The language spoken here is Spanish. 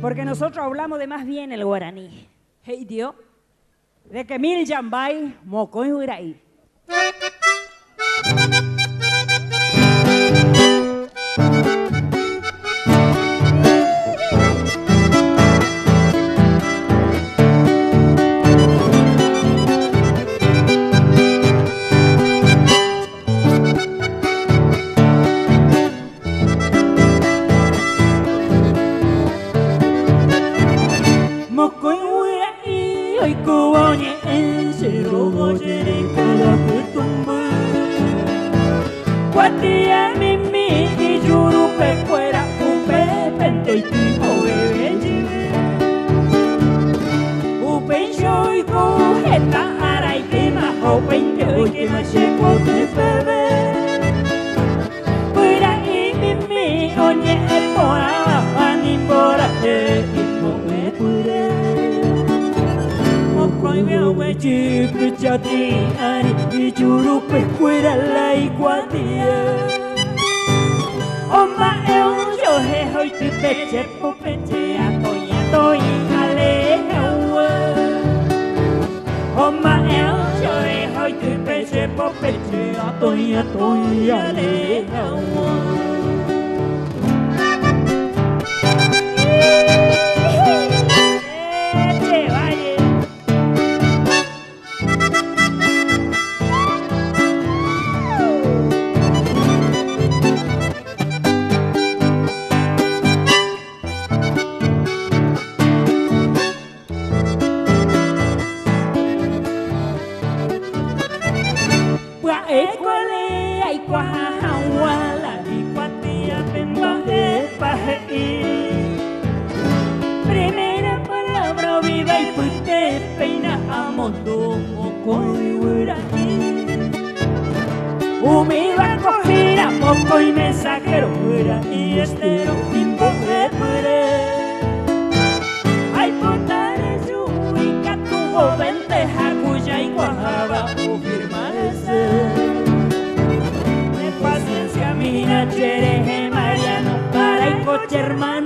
Porque nosotros hablamos de más bien el guaraní. Hey, Dios. De que mil yambay, mocoy huiraí. Hoy cuboñe en cero goye de cada cutumbo Guatía mimi y yurupe fuera upe pento y tipo bebe Upe yo y cojeta ara y tema Upe yo y que me checo de bebé Fuera y mimi oñe el pora Animbora e imoe pure Mokoy chico chati ani y churupe fuera la iguatía Oma yo he hoy tu peche po peche atoy alejawa Oma yo he hoy tu peche po peche atoy alejawa Primera palabra viva y fuiste peina a mondo mocoy huiraí Humida cojera moco y mensajero fuera y estero timbo de pure Ay potare yuica tuvo venteja cuya y guajaba o firmarse De paciencia mira chereje mariano para el coche hermano